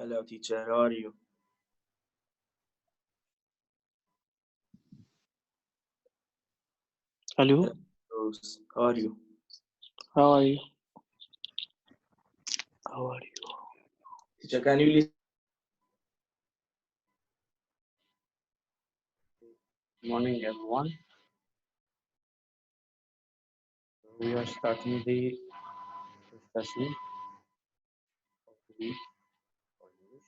Hello, teacher. How are you? Hello, Rose, how are you? how are you? How are you? Teacher, can you listen? Morning, everyone. We are starting the session of the week for English.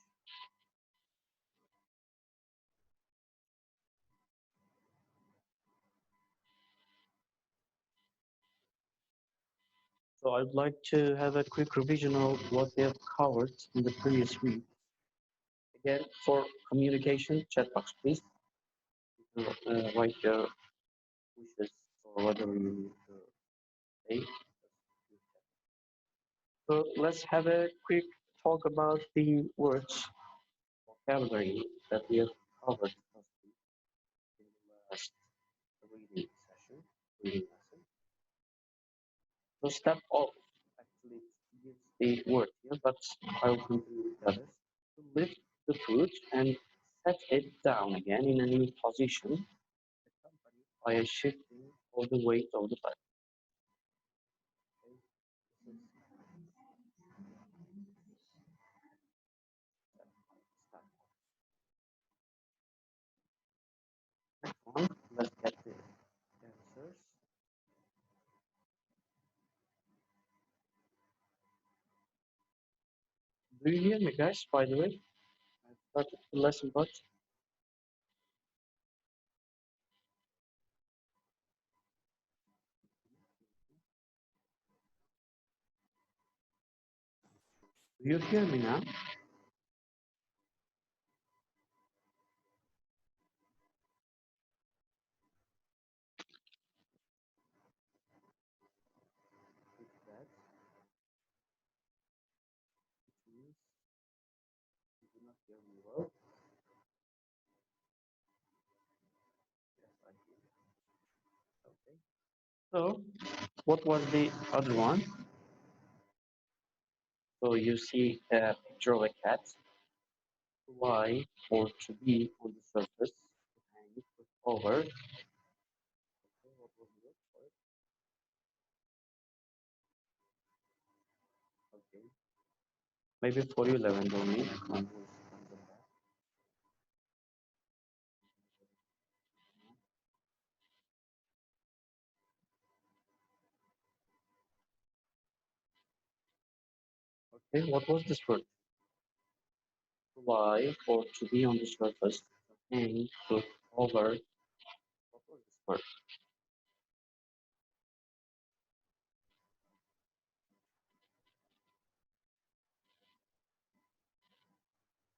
So I'd like to have a quick revision of what we have covered in the previous week. Again, for communication, chat box, please. Write your wishes or whatever you need to say. So let's have a quick talk about the words vocabulary that we have covered in the last reading session, reading lesson. So step off actually gives the word here, but I will continue with the others. To lift the foot and set it down again in a new position, accompanied by a shifting of the weight of the body. Next one, let's get the answers. Do you hear me, guys? By the way, I started the lesson, but do you hear me now? It's bad. It means you do not hear me well. Yes, I hear you. Okay. So, what was the other one? So you see a picture of a cat, to lie or to be on the surface, to hang, to hover. Okay, what was the word for it? Okay. Maybe for you, Levendoni. Okay, what was this word? To lie or to be on the surface, to hang, to hover. What was this word?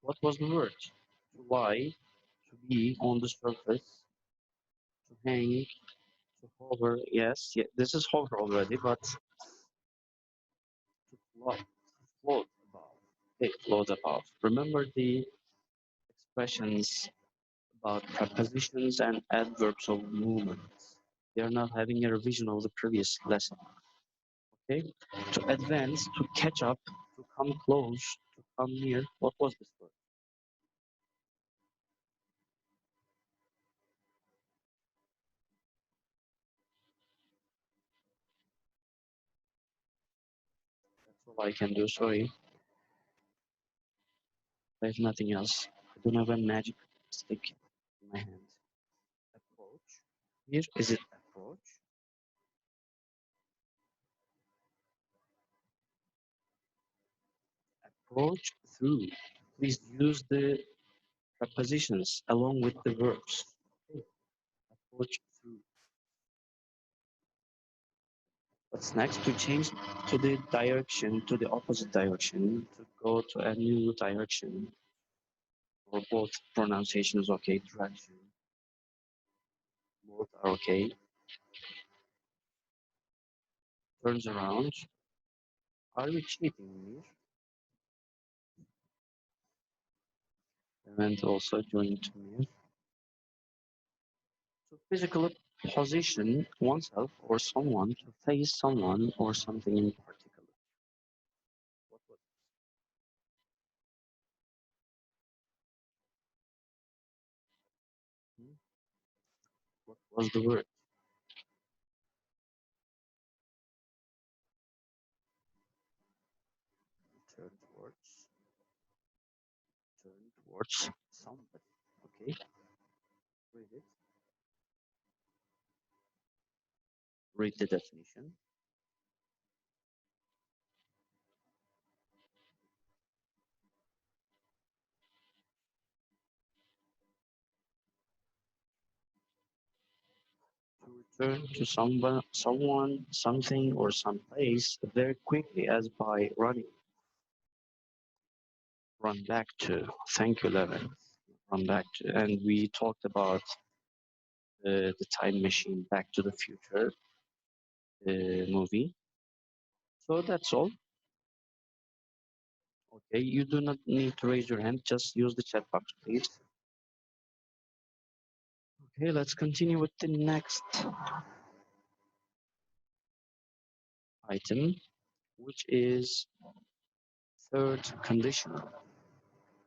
What was the word? To lie, to be on the surface, to hang, to hover. Yes, yeah, this is hover already, but to float, float above. Okay, float above. Remember the expressions about prepositions and adverbs of movement. They are not having a revision of the previous lesson. Okay, to advance, to catch up, to come close, to come near. What was this word? That's all I can do. Sorry, there's nothing else. I don't have a magic stick in my hand. Approach. Here is it. Approach. Approach through. Please use the prepositions along with the verbs. Okay. Approach through. What's next? To change to the direction, to the opposite direction, to go to a new direction. Or both pronunciations okay. Direction. Both are okay. Turns around. Are we cheating here? And also join to me. To physically position oneself or someone to face someone or something in particular. What was What was the word? Turn towards. Turn towards somebody. Okay. Read it. Read the definition. To return to someone, something, or someplace very quickly, as by running. Run back to. Thank you, Levin. Run back to. And we talked about the time machine, Back to the Future movie. So that's all. Okay, you do not need to raise your hand. Just use the chat box, please. Okay, let's continue with the next item, which is third conditional.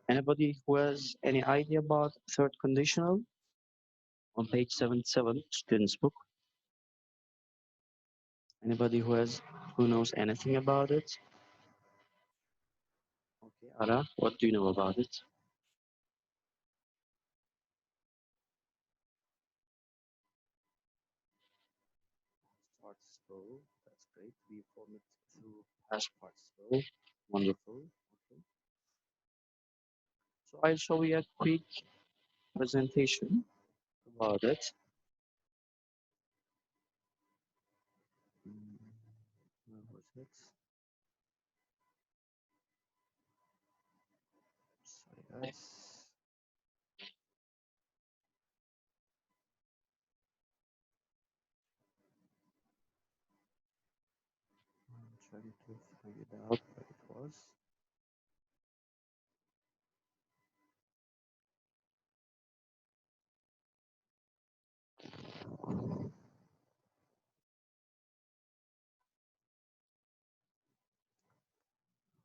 Anybody who has any idea about third conditional? On page 77, student's book. Anybody who knows anything about it? Okay, Ara, what do you know about it? Participle, that's great. We form it through past participle. Wonderful. Okay. So I'll show you a quick presentation about it. Where was it? Sorry, guys. I'm trying to find it out where it was.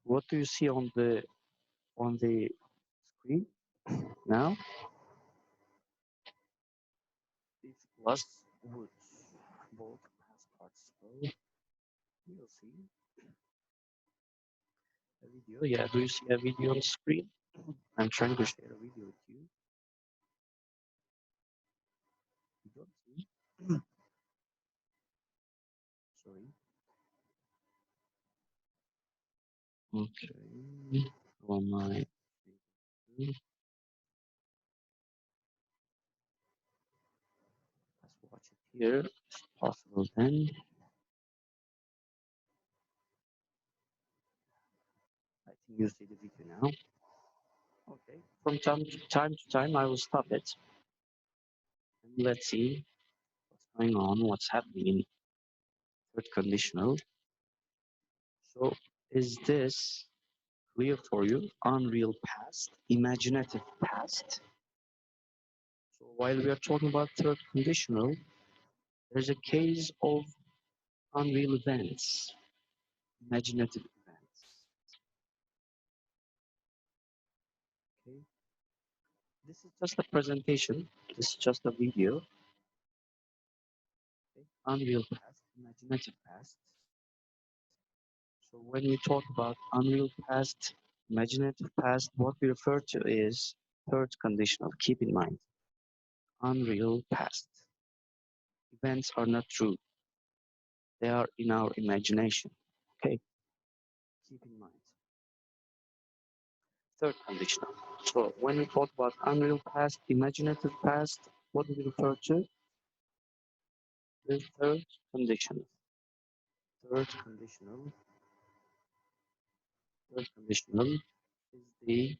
What do you see on the screen now? If plus would both past participle, you'll see a video. Yeah, do you see a video on the screen? I'm trying to share a video with you. You don't see? Sorry. Okay. On my let's watch it here if possible then. I think you see the video now. Okay. From time to time I will stop it. And let's see what's going on, what's happening in third conditional. So is this clear for you? Unreal past, imaginative past. So while we are talking about third conditional, there's a case of unreal events, imaginative events. Okay, this is just a presentation. This is just a video. Okay. Unreal past, imaginative past. So when we talk about unreal past, imaginative past, what we refer to is third conditional. Keep in mind, unreal past. Events are not true. They are in our imagination. Okay, keep in mind. Third conditional. So when we talk about unreal past, imaginative past, what do we refer to? The third conditional. Third conditional. Third conditional is the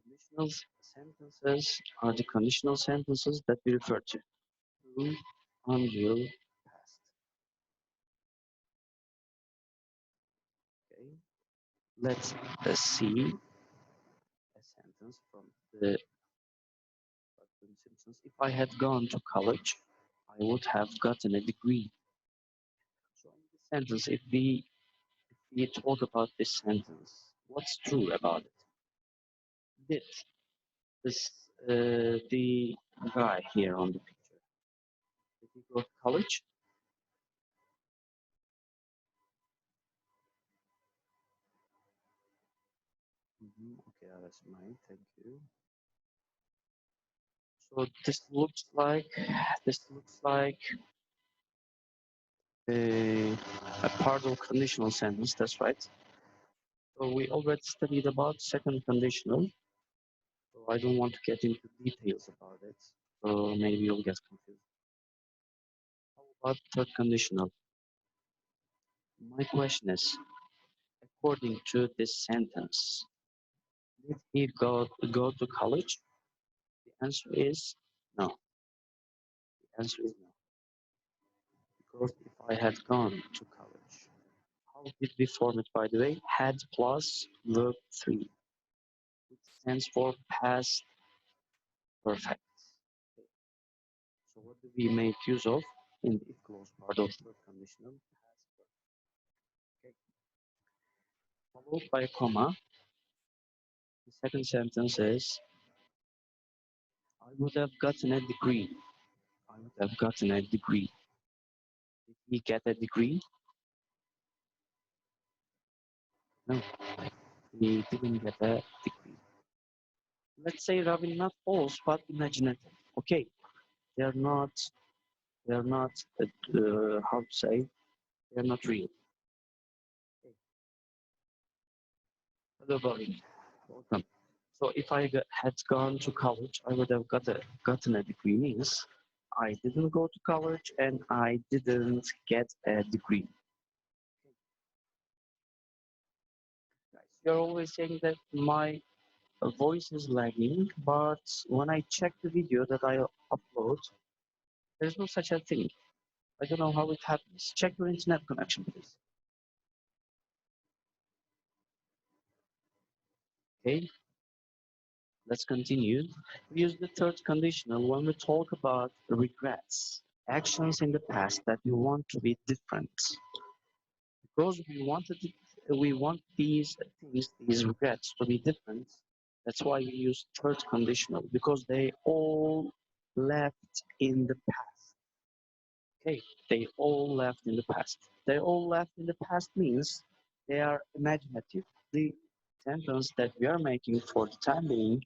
conditional sentences are the conditional sentences that we refer to. True, unreal past. Okay. Let's see a sentence from the Simpsons. If I had gone to college, I would have gotten a degree. So in this sentence, if we talk about this sentence, what's true about it? Did this the guy here on the picture? go to college? Okay, that's mine. Thank you. So this looks like a part of conditional sentence. That's right. So we already studied about second conditional. So I don't want to get into details about it. So maybe you'll get confused. How about third conditional? My question is, according to this sentence, did he go to college? The answer is no. The answer is no. Because if I had gone to college, how did we form it, by the way? Had plus verb 3, which stands for past perfect. Okay. So what do we make use of in the if clause part of third conditional? Past perfect. Okay. Followed by a comma. The second sentence is, I would have gotten a degree. I would have gotten a degree. Did he get a degree? No, he didn't get a degree. Let's say Ravi, not false, but imaginative. Okay, they are not, they are not, how to say, they are not real. Okay. Hello, Bobby. Welcome. So if had gone to college, I would have gotten a degree. Means I didn't go to college and I didn't get a degree. Guys, you're always saying that my voice is lagging, but when I check the video that I upload, there's no such a thing. I don't know how it happens. Check your internet connection, please. Okay, let's continue. We use the third conditional when we talk about regrets, actions in the past that you want to be different. Because we want these things, these regrets to be different. That's why we use third conditional, because they all left in the past. Okay, they all left in the past. They all left in the past means they are imaginative. The sentence that we are making for the time being,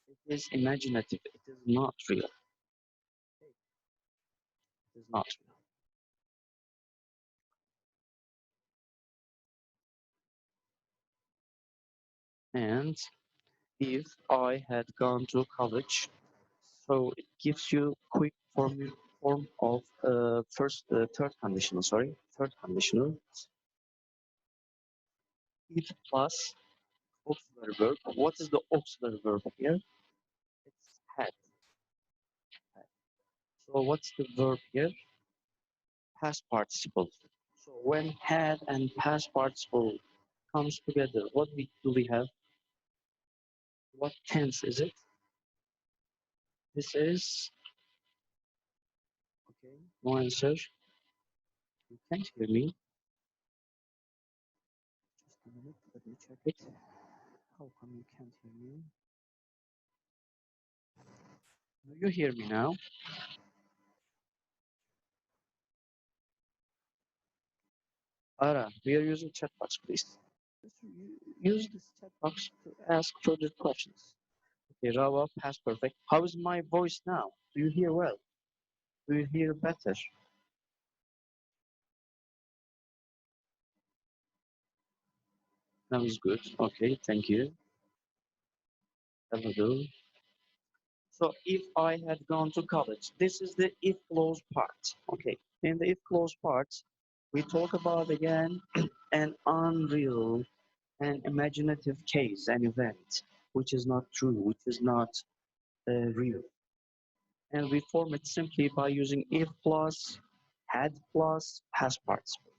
it is imaginative. It is not real. It is not real. And if I had gone to college, so it gives you quick form of third conditional. Sorry, third conditional. If plus auxiliary verb. What is the auxiliary verb here? It's had. So what's the verb here? Past participle. So when had and past participle comes together, do we have? What tense is it? This is, okay, no answer. You can't hear me. Just a minute, let me check it. How come you can't hear me? Do you hear me now? Ara, we are using chat box, please. Just use this chat box to ask further questions. Okay, Rawa, past perfect. How is my voice now? Do you hear well? Do you hear better? That was good. Okay, thank you. That will do. So if I had gone to college, this is the if clause part. Okay, in the if clause part, we talk about again an unreal and imaginative case, an event, which is not true, which is not real. And we form it simply by using if plus, had plus, past participle.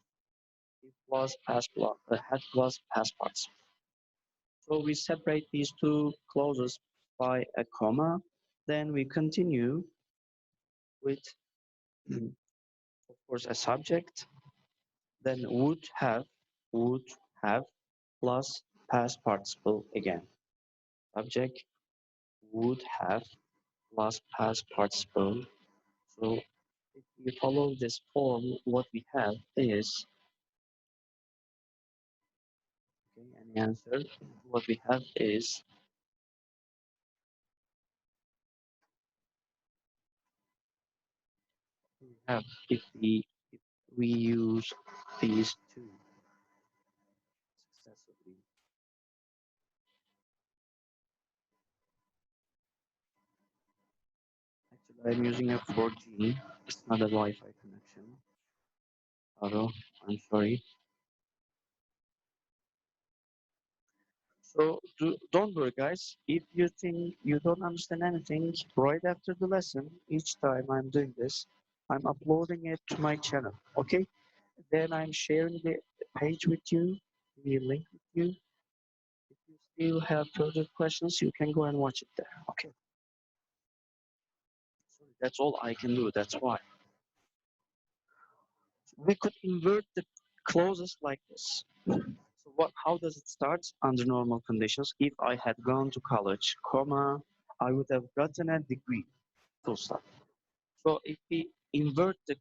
If plus, had plus, past participle. So we separate these two clauses by a comma. Then we continue with, of course, a subject. Then would have plus past participle again. Subject would have plus past participle. So it we follow this form, what we have is, okay, any answer, what we have is, we have if we use these two successively. Actually, I'm using a 4G. It's not a Wi-Fi connection. Although, I'm sorry. So don't worry, guys. If you think you don't understand anything, right after the lesson, each time I'm doing this, I'm uploading it to my channel. Okay? Then I'm sharing the page with you, the link with you. If you still have further questions, you can go and watch it there. Okay? So that's all I can do. That's why. We could invert the clauses like this. So how does it start under normal conditions? If I had gone to college, comma, I would have gotten a degree, full stop. So if we invert the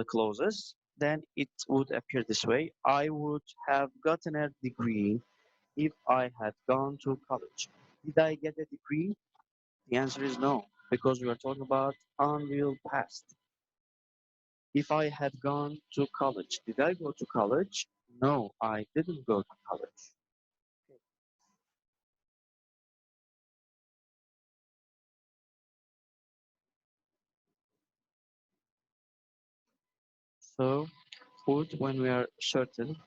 clauses, then it would appear this way. I would have gotten a degree if I had gone to college. Did I get a degree? The answer is no, because we are talking about unreal past. If I had gone to college, did I go to college? No, I didn't go to college. So would, when we are certain,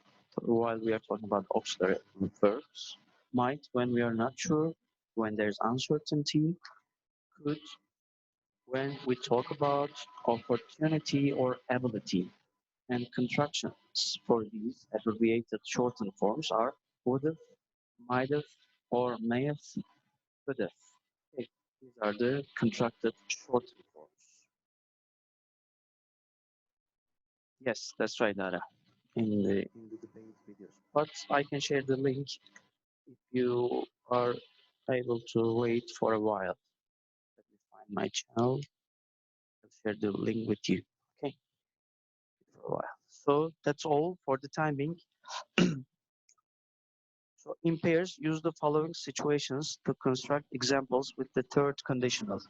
while we are talking about auxiliary verbs, might when we are not sure, when there's uncertainty, could when we talk about opportunity or ability, and contractions for these abbreviated shortened forms are would've, might've, or may've, could've. Okay, these are the contracted shortened forms. Yes, that's right, Dara, in the debate videos. But I can share the link if you are able to wait for a while. Let me find my channel. I'll share the link with you. Okay, for a while. So that's all for the time being. So in pairs, use the following situations to construct examples with the third conditional.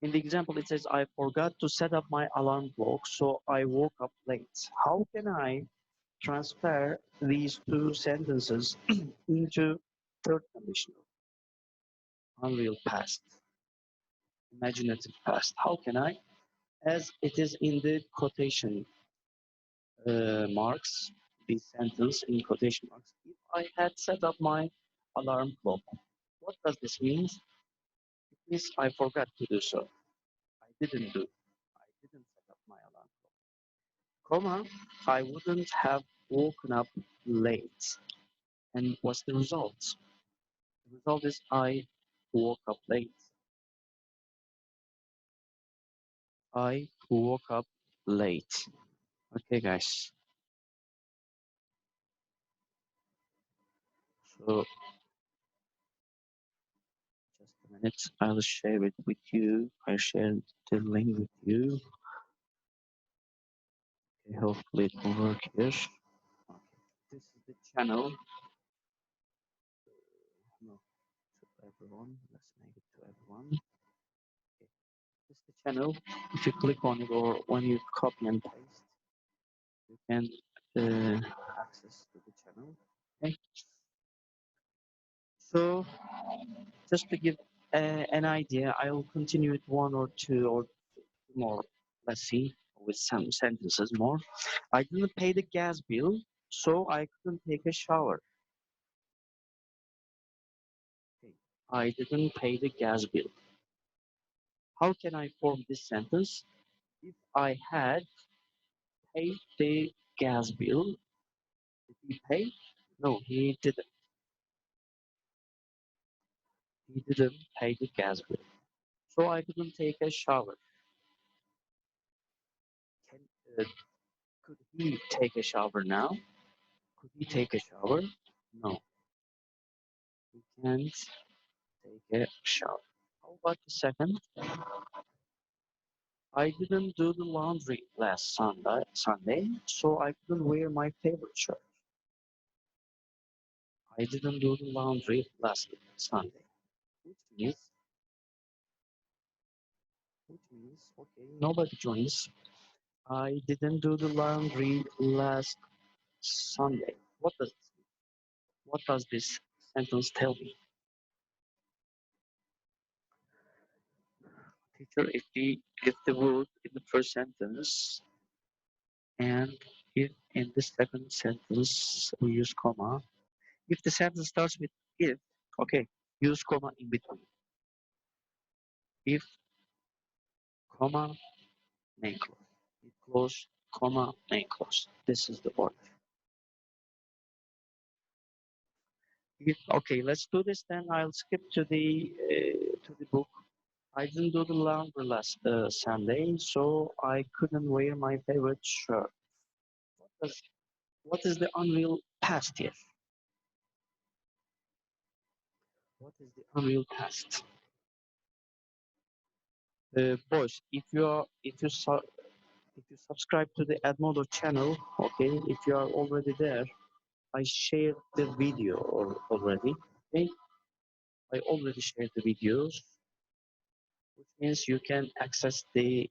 In the example, it says, I forgot to set up my alarm clock, so I woke up late. How can I transfer these two sentences into third conditional? Unreal past, imaginative past. How can I? As it is in the quotation marks, the sentence in quotation marks, if I had set up my alarm clock. What does this mean? It means I forgot to do so. I didn't do. I didn't set up my alarm clock. Comma, I wouldn't have woken up late. And what's the result? The result is I woke up late. I woke up late. Okay, guys. So just a minute. I'll share it with you. I shared the link with you. Okay, hopefully it will work here. Okay. This is the channel. No, to everyone. Let's make it to everyone. Okay. This is the channel. If you click on it or when you copy and paste, you can access to the channel. Okay. So just to give an idea, I will continue with one or two or more. Let's see, with some sentences more. I didn't pay the gas bill, so I couldn't take a shower. Okay. I didn't pay the gas bill. How can I form this sentence? If I had paid the gas bill, did he pay? No, he didn't. He didn't pay the gas bill. So I couldn't take a shower. Can, uh, could he take a shower now? Could he take a shower? No, he can't take a shower. How about the second? I didn't do the laundry last Sunday, so I couldn't wear my favorite shirt. I didn't do the laundry last Sunday, which means, okay, nobody joins. I didn't do the laundry last Sunday. What does this sentence tell me? Teacher, if the word in the first sentence and if in the second sentence we use comma, if the sentence starts with if, okay, use comma in between. If, comma, main clause. If clause, comma, main clause. This is the order. If, okay, let's do this then. I'll skip to the book. I didn't do the laundry last Sunday, so I couldn't wear my favorite shirt. What, what is the unreal past here? What is the unreal past? Boys, if you subscribe to the Edmodo channel, okay, if you are already there, I shared the video already. Okay, I already shared the videos, which means you can access the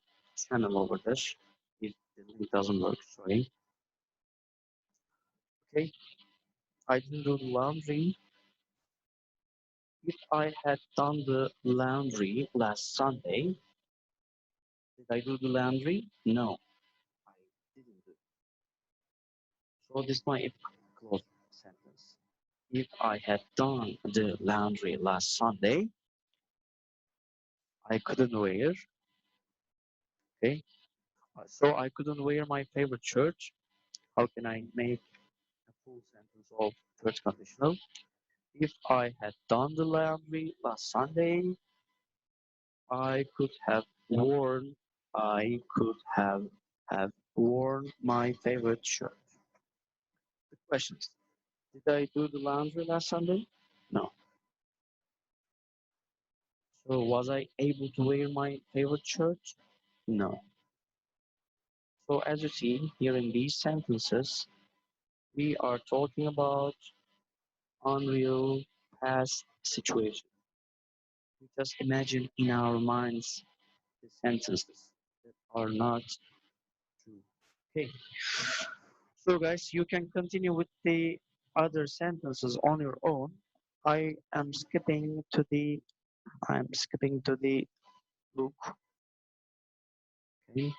channel over there if the link doesn't work. Sorry. Okay, I didn't do the laundry. If I had done the laundry last Sunday, did I do the laundry? No, I didn't do. So this is my if clause sentence. If I had done the laundry last Sunday, I couldn't wear. Okay, so I couldn't wear my favorite shirt. How can I make a full sentence of third conditional? If I had done the laundry last Sunday, I could have worn. I could have worn my favorite shirt. The questions: did I do the laundry last Sunday? No. So was I able to wear my favorite shirt? No. So as you see here in these sentences, we are talking about unreal past situation. We just imagine in our minds the sentences that are not true. Okay. So guys, you can continue with the other sentences on your own. I am skipping to the book. Okay.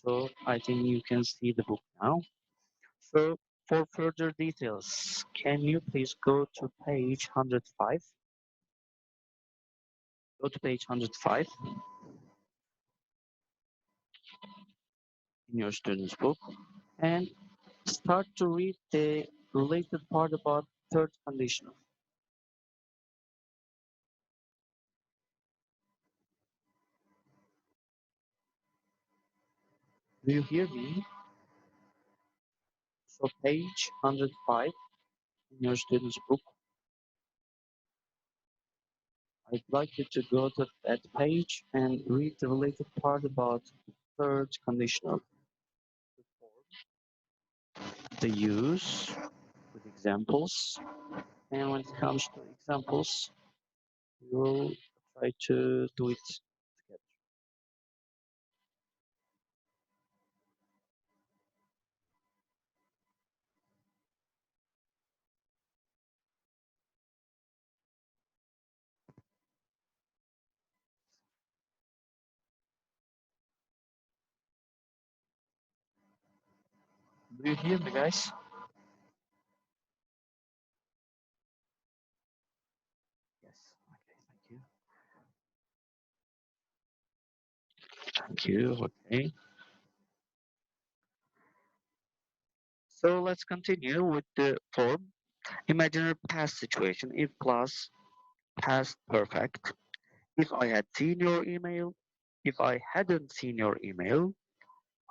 So I think you can see the book now. So for further details, can you please go to page 105? Go to page 105 in your student's book and start to read the related part about third conditional. Do you hear me? So page 105 in your student's book. I'd like you to go to that page and read the related part about third conditional. The use with examples. And when it comes to examples, we will try to do it together. Do you hear me, guys? Yes. Okay, thank you. Thank you. Okay. So let's continue with the form. Imaginary past situation. If plus past perfect. If I had seen your email. If I hadn't seen your email.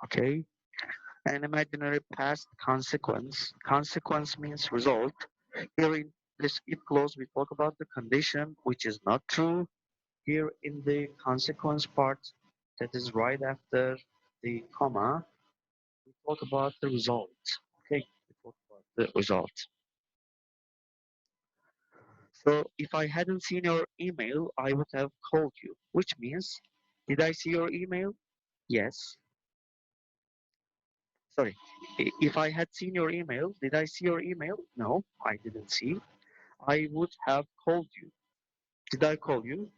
Okay. An imaginary past consequence. Consequence means result. Here in this if clause, we talk about the condition which is not true. Here in the consequence part, That is right after the comma. We talk about the result. Okay, we talk about the result. So if I hadn't seen your email, I would have called you, which means, did I see your email? Yes. Sorry. If I had seen your email, did I see your email? No, I didn't see. I would have called you. Did I call you?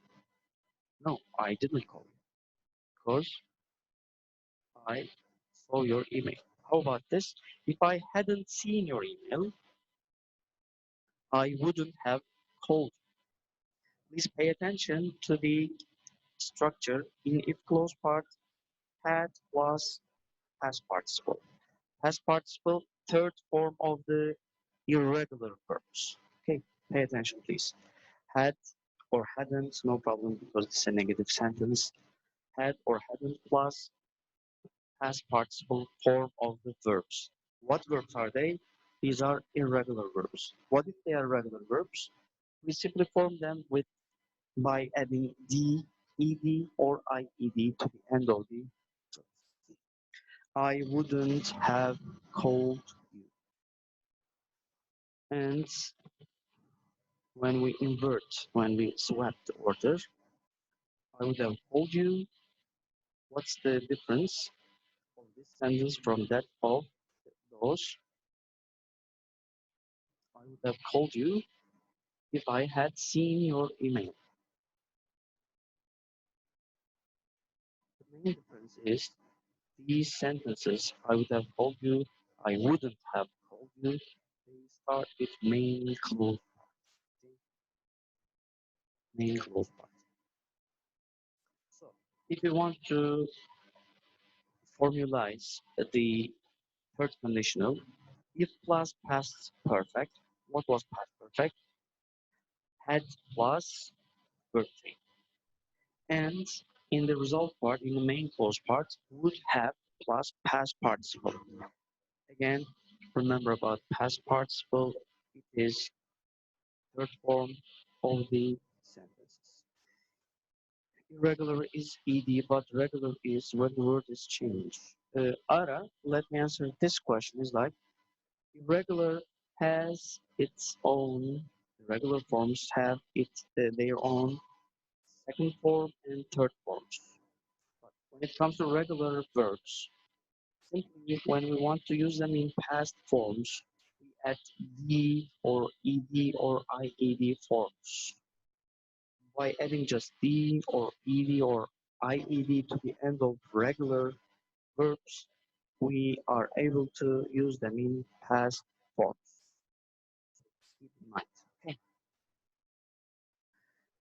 No, I didn't call you because I saw your email. How about this? If I hadn't seen your email, I wouldn't have called you. Please pay attention to the structure in if clause part had plus past participle. Past participle, third form of the irregular verbs. Okay, pay attention please. Had or hadn't, no problem because it's a negative sentence. Had or hadn't plus past participle form of the verbs. What verbs are they? These are irregular verbs. What if they are regular verbs? We simply form them with by adding d, ed, or ied to the end of the verb. I wouldn't have called you. And when we invert, when we swap the order, I would have called you. What's the difference of this sentence from that of those? I would have called you if I had seen your email. The main difference is these sentences, I would have called you, I wouldn't have called you, they start with main clause, main clause part. So if you want to formalize the third conditional, if plus past perfect, what was past perfect? Had plus verb 3. And in the result part, in the main clause part, would have plus past participle. Again, remember about past participle, it is third form of the sentences. Irregular is ed, but regular is when the word is changed. Ara, let me answer this question is like, irregular has its own, regular forms have their own second form and third forms. But when it comes to regular verbs, simply when we want to use them in past forms, we add d or ed or ied forms. By adding just d or ed or ied to the end of regular verbs, we are able to use them in past forms. Keep in mind. Okay.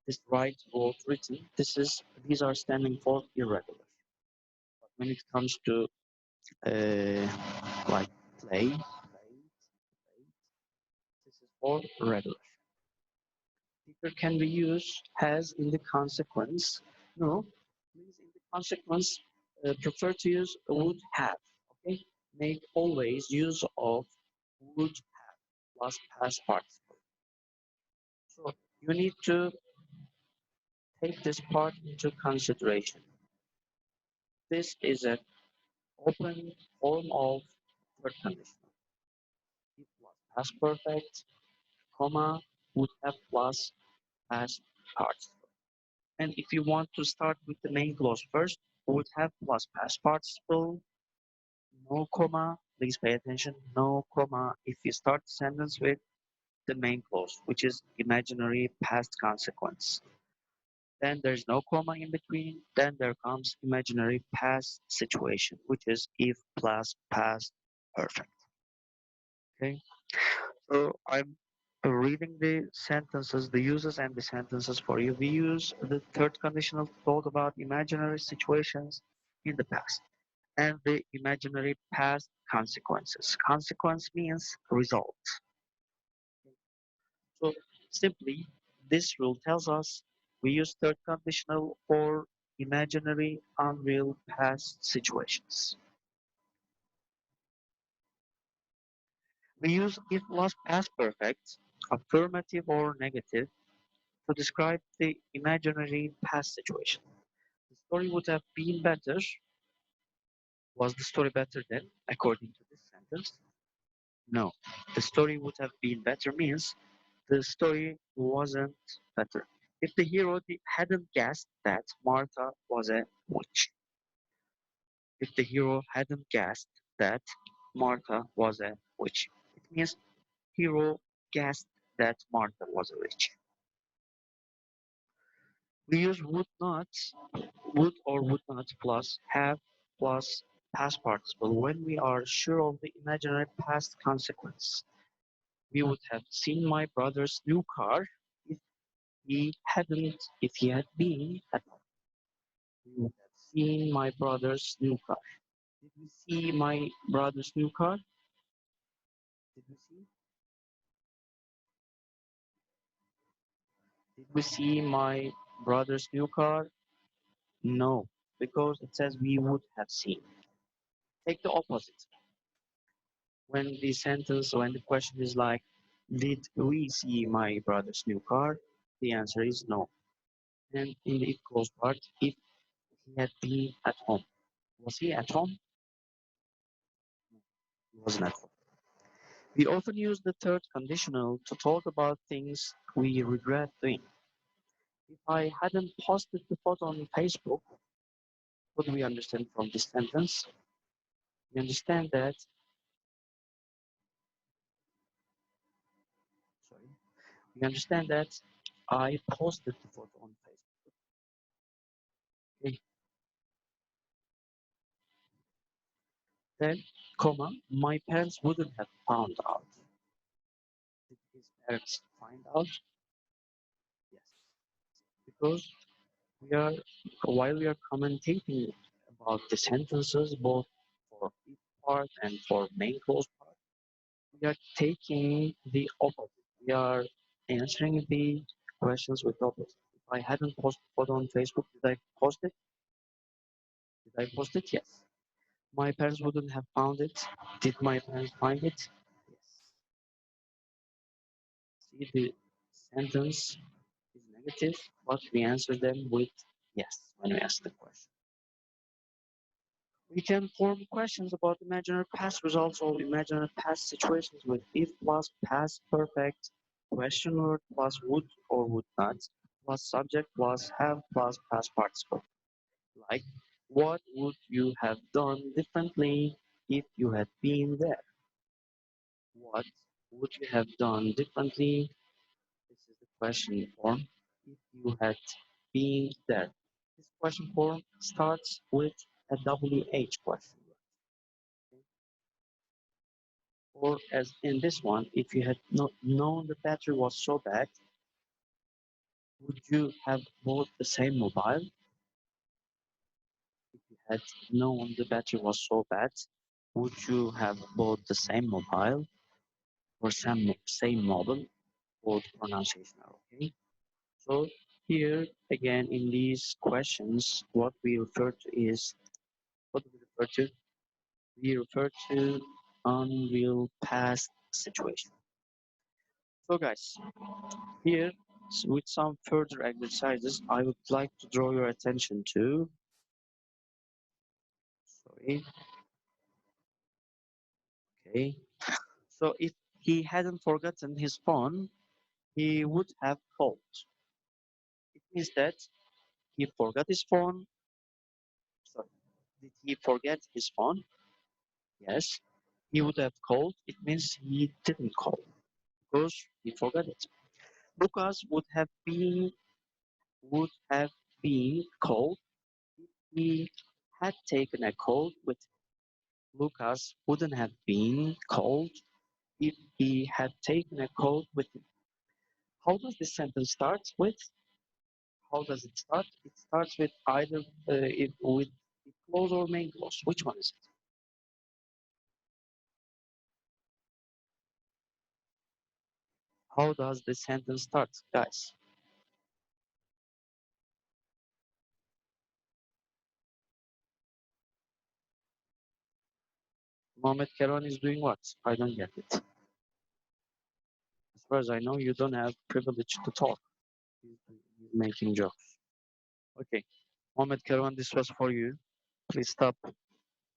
This right word written, these are standing for irregular. But when it comes to like play, this is for regular. Speaker can be used has in the consequence. No, means in the consequence, prefer to use would have. Okay, make always use of would have plus past participle. So you need to take this part into consideration. This is an open form of third condition. If plus past perfect, comma, would have plus past participle. And if you want to start with the main clause first, would have plus past participle, no comma, please pay attention, no comma, if you start the sentence with the main clause, which is imaginary past consequence. Then there's no comma in between, then there comes imaginary past situation, which is if plus past perfect. Okay, so I'm reading the sentences, the uses and the sentences for you. We use the third conditional to talk about imaginary situations in the past and the imaginary past consequences. Consequence means result. So simply, this rule tells us we use third conditional for imaginary unreal past situations. We use if plus past perfect, affirmative or negative, to describe the imaginary past situation. Story would have been better. Was the story better then, according to this sentence? No. The story would have been better means the story wasn't better. If the hero hadn't guessed that Martha was a witch. If the hero hadn't guessed that Martha was a witch. It means hero guessed that Martha was a witch. We use would or would not plus have plus past participle when we are sure of the imaginary past consequence. We would have seen my brother's new car if if he had been at home. We would have seen my brother's new car. Did we see my brother's new car? Did we see? Did we see my brother's new car? No, because it says we would have seen. Take the opposite. When the question is like, did we see my brother's new car? The answer is no. And in the if clause part, if he had been at home. Was he at home? He wasn't at home. We often use the third conditional to talk about things we regret doing. If I hadn't posted the photo on Facebook, what do we understand from this sentence? We understand that, sorry, we understand that I posted the photo on Facebook. Okay. Then, comma, my parents wouldn't have found out. Did his parents find out? Yes. Because we are, while we are commentating about the sentences, both for if part and for main clause part, we are taking the opposite. We are answering the questions with opposite. If I hadn't posted photo on Facebook, did I post it? Did I post it? Yes. My parents wouldn't have found it. Did my parents find it? Yes. See, the sentence is negative, but we answer them with yes when we ask the question. We can form questions about imaginary past results or imaginary past situations with if plus past perfect, question word plus would or would not, plus subject plus have plus past participle. Like, what would you have done differently if you had been there? What would you have done differently? This is the question form. If you had been there. This question form starts with a WH question. Or as in this one, if you had not known the battery was so bad, would you have bought the same mobile? If you had known the battery was so bad, would you have bought the same mobile or same model? Both pronunciation are okay. So here again in these questions, what we refer to is what do we refer to? We refer to unreal past situation. So guys, here with some further exercises, I would like to draw your attention to, sorry, okay. So if he hadn't forgotten his phone, he would have called. It means that he forgot his phone. Sorry, did he forget his phone? Yes. He would have called. It means he didn't call because he forgot it. Lucas would have been called if he had taken a call with Lucas wouldn't have been called if he had taken a call with him. How does this sentence start with? How does it start? It starts with either with clause or main clause. Which one is it? How does the sentence start, guys? Mohamed Keran is doing what? I don't get it. As far as I know, you don't have privilege to talk. He's making jokes. Okay. Mohammed Karaman, this was for you. Please stop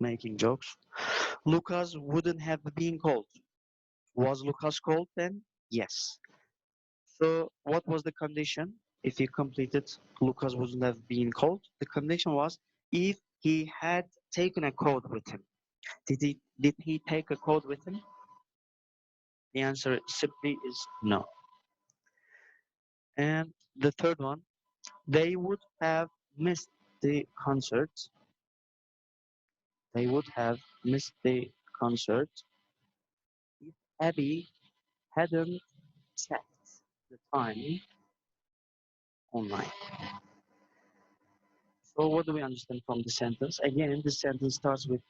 making jokes. Lucas wouldn't have been called. Was Lucas called then? Yes. So what was the condition? If he completed, Lucas wouldn't have been called. The condition was if he had taken a code with him. Did he take a code with him? The answer simply is no. And the third one, they would have missed the concert. They would have missed the concert if Abby hadn't checked the time online. So what do we understand from the sentence? Again, the sentence starts with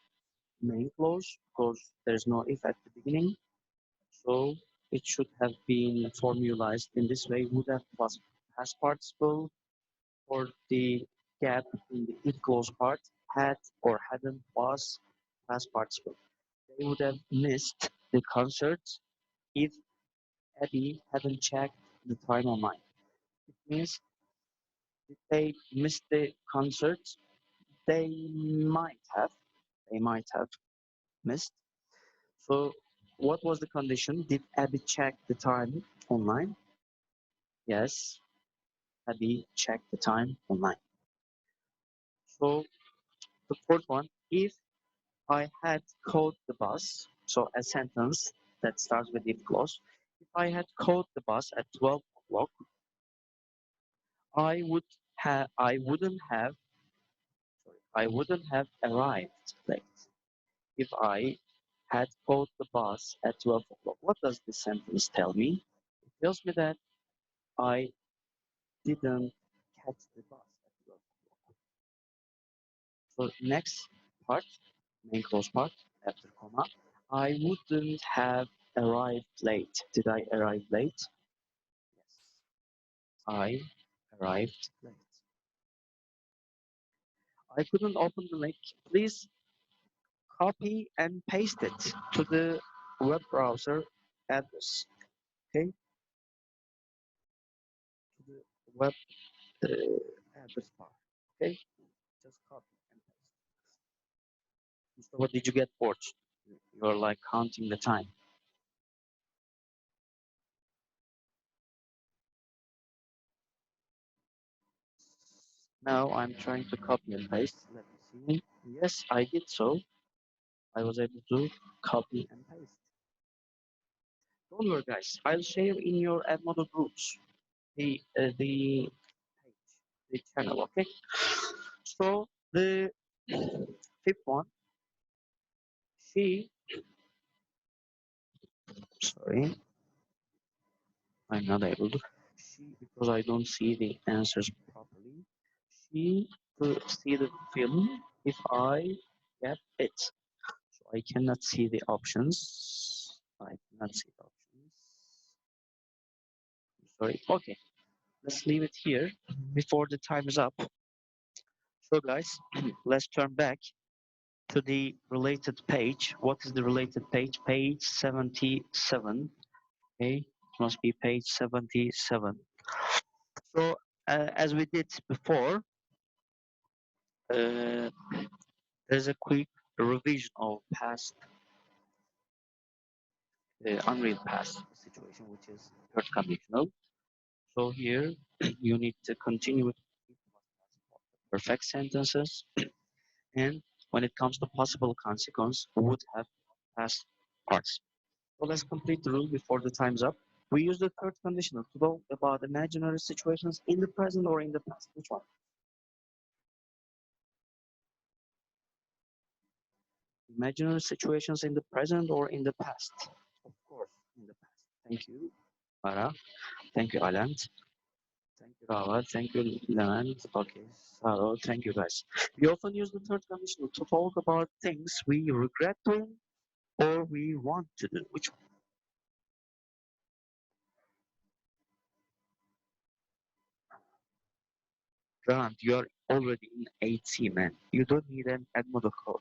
main clause because there's no if at the beginning. So it should have been formalized in this way. Would have plus past participle or the gap in the if clause part. Had or hadn't was past participle. They would have missed the concert if Abby hadn't checked the time online. It means if they missed the concert, they might have, they might have missed. So what was the condition? Did Abby check the time online? Yes, Abby checked the time online. So the fourth one, if I had caught the bus, so a sentence that starts with if clause, if I had caught the bus at 12 o'clock, I wouldn't have arrived late. If I had caught the bus at 12 o'clock. What does this sentence tell me? It tells me that I didn't catch the bus at 12 o'clock. So next part, main clause part, after comma, I wouldn't have arrived late. Did I arrive late? Yes, I arrived late. I couldn't open the link. Please copy and paste it to the web browser address. Okay, to the web address bar. Okay, just copy and paste. Mustafa, did you get bored? You're like counting the time. Now I'm trying to copy and paste. Let me see. Yes, I did so. I was able to copy and paste. Don't worry, guys. I'll share in your Edmodo groups the page, the channel. Okay. So the fifth one, she. Sorry, I'm not able to. She because I don't see the answers properly. She to see the film if I get it. So I cannot see the options. I cannot see the options. Sorry. Okay, let's leave it here before the time is up. So guys, let's turn back to the related page. What is the related page? Page 77. Okay, it must be page 77. So as we did before, uh, there's a quick revision of past, unreal past situation, which is third conditional. So here you need to continue with perfect sentences, and when it comes to possible consequence, would have past parts. So let's complete the rule before the time's up. We use the third conditional to talk about imaginary situations in the present or in the past. Which one? Imaginary situations in the present or in the past? Of course, in the past. Thank you, Ara. Thank you, Alan. Thank you, Rawat. Thank you, Levent. Okay, Saro. Thank you, guys. We often use the third conditional to talk about things we regret doing or we want to do. Which one? Grant, you are already in 8C, man. You don't need an Edmodo code.